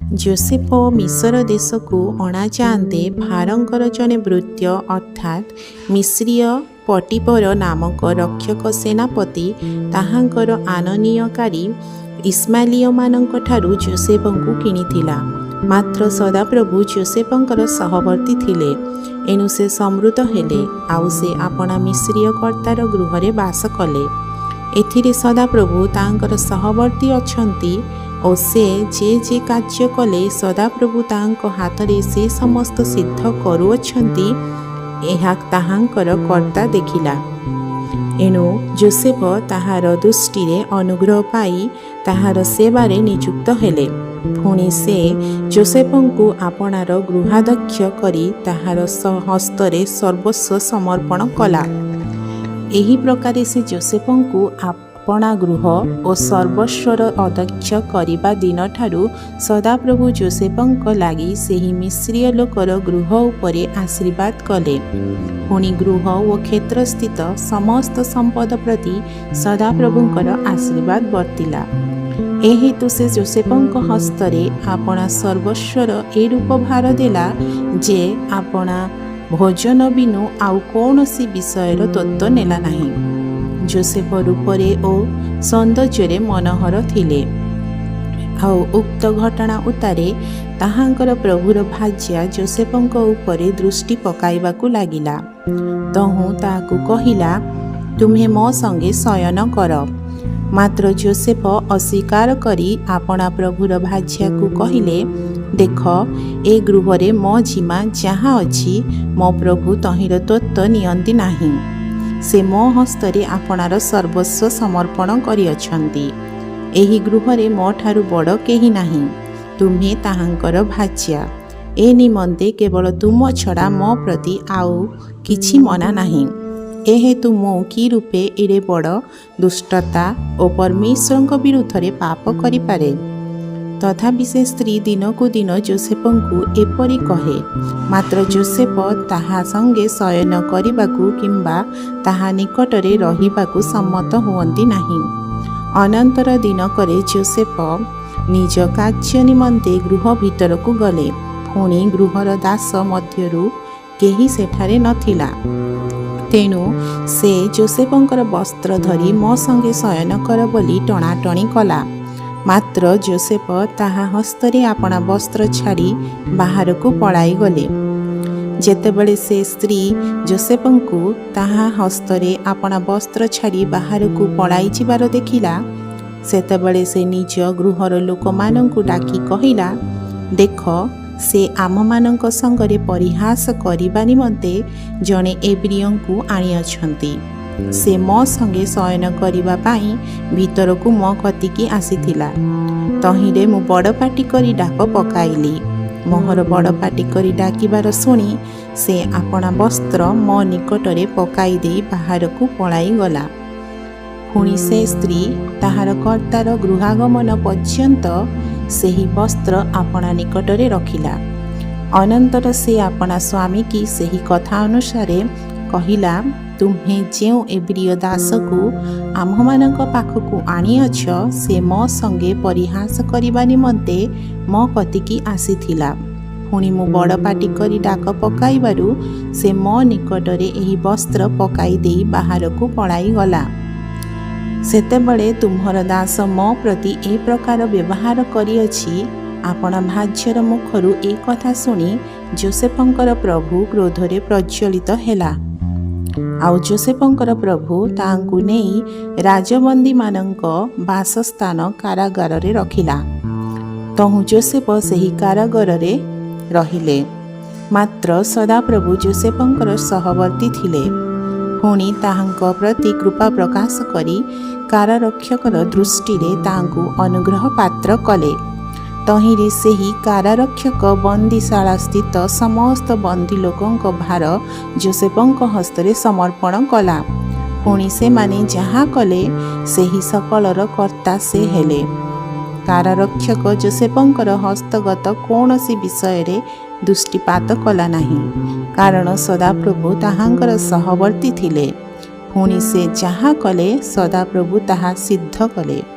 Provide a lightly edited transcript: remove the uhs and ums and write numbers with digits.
Joseph मिस्र देश को अणाजाते फारंकर जने भृत्य अर्थात मिस्रीय पटिपर नामक रक्षक सेनापति ताहांकर आननीयकारी इस्माइलीय मानंक ठारू जोसेफଙ୍କୁ किणिथिला। मात्र सदाप्रभु जोसेफଙ୍କର सहवर्ती थिले, एणु से समृद्ध हेले आउ से आपणा मिस्रीय कर्तार गृहरे बास कले। एथिरे सदाप्रभु तांकर सहवर्ती अछंती और से जे कार्य कले सदाप्रभु तांको हातरे से समस्त सिद्ध करुअछंती एहा ताहांकर कर्ता देखिला। एणु जोसेफ ताहार दृष्टि अनुग्रह पाई ताहार सेवारे नियुक्त हेले। पुणी से जोसेफଙ୍କୁ आपणार गृहाध्यक्ष करी ताहार हस्तरे सर्वस्व समर्पण कला। एही प्रकार से जोसेफଙ୍କୁ अपना गृह और सर्वस्वर अध्यक्ष करने दिन ठारू सदाप्रभु जोसेफଙ୍କ लागि सेही मिस्रीय लोकर गृह उपरे आशीर्वाद कले। पुणी गृह और क्षेत्र स्थित समस्त संपद प्रति सदाप्रभुंकर आशीर्वाद वर्तिला। ए हेतु से जोसेफଙ୍କ हस्तरे आपणा सर्वस्वर ए रूप भार देला जे आपणा भोजन बिनु आउ कौनसी विषयर तत्व नेला नहीं। जोसेफ रूपरे ओ सौंदर्य मनोहर थिले। आउ उक्त घटना उतारे ताहांकर प्रभुर भाज्या जोसेफଙ୍କ उपरे दृष्टि पकाइबाकू लागिला। तहु ताकू कहिला, तुम्हें मो संगे शयन कर। मात्र जोसेफ अस्वीकार करी आपणा प्रभुर भाज्या को कहिले, देख ए गृहरे मो जिमा जहाँ अछि मो प्रभु तहिर तत्व नियंती नाही। से मो हस्तरे आपणार सर्वस्व समर्पण करिअछंती। एही गृहरे मो ठारू बड़ केही नाही। तुम्हें ताहांकर भाज्या। ए निमंते केवल तुम छड़ा मो प्रति आउ किछि मना नाही। ए हेतु मु कि रूपे एडे बड़ दुष्टता और परमेश्वर विरुद्ध पाप करि पारे। तथापि से स्त्री दिन को दिन जोसेफଙ୍କୁ एपरी कहे। मात्र जोसेफ ताहा संगे शयन करिबाकू किंबा ताहा निकटरे रहिबाकू सम्मत हुअंती नाही। अनंतर दिनकरे जोसेफ निज कार्य निमंते गृह भीतर को गले। पुणी गृहर दास मध्यरु केही सेठारे नथिला। तेणु से जोसेफଙ୍କର वस्त्र धरी मो संगे शयन कर बोली टणाटणी कला। मात्र जोसेफ ताहा हस्तरे आपणा वस्त्र छाड़ी बाहर को पलाई गले। जेतेबेले से स्त्री जोसेफଙ୍କୁ ताहा हस्तरे आपणा वस्त्र छाड़ी बाहर को पलाई जिबार देखिला, सेतेबेले से निज गृहर लोक मानंकु डाकी कहिला, देख से आम मानंक संगरे परिहास करिबा निमंते जणे एब्रियंकु आनिअछंती। से मो संगे शयन करिबा पाई भीतर को मो कतिकी आसीथिला। तहिरे मु बड़ पाटी करी डाक पकाइली। मोहर बड़ पाटी करी डाकिबार सुनी से आपणा वस्त्र मो निकटरे पकाई देई बाहर को पलाई गला। पुणी से स्त्री ताहार कर्तार गृहागमन पर्यंत सेही वस्त्र आपणा निकटरे रखिला। अनंतर से आपणा स्वामी की सेही कथा अनुसारे कहिला, तुम्हें जेउ एब्रिय दास को आम्भमानंक पाखकू आनिअछ से मो संगे परिहास करिबा निमंते मो कतिकी आसीथिला। पुणी मु बड़ पाटी करी डाक पकाइबारु से मो निकटरे एही वस्त्र पकाई देई बाहर को पलाई गला। सेतेबेले तुम्हर दास मो प्रति ए प्रकार व्यवहार करिअछि। आपणा भाज्यर मुखरु ए कथा सुनी जोसेफଙ୍କର प्रभु क्रोधरे प्रज्वलित हेला। आउ जोसेफଙ୍କର प्रभु तांकु नेई राजबंदी मानंक बासस्थान कारागार रे रखिला। तहु जोसेफ सेही कारागार रे रहिले। मात्र सदाप्रभु जोसेफଙ୍କର सहवर्ती थिले। पुणी ताहांक प्रति कृपा प्रकाश करी कारारक्षकर दृष्टि रे तांकु अनुग्रह पात्र कले। तहिरे सेही कारारक्षक बंदीशाला स्थित समस्त बंदी लोकंक भार जोसेफଙ୍କ हस्तरे समर्पण कला। पुणी से माने जहाँ कले सेही सकलर कर्ता से हेले। कारारक्षक जोसेफଙ୍କର हस्तगत कौनसी विषय रे दृष्टिपात कला नहीं, कारण सदाप्रभु ताहांकर सहवर्ती थिले। पुणी से जहाँ कले सदाप्रभु ताहा सिद्ध कले।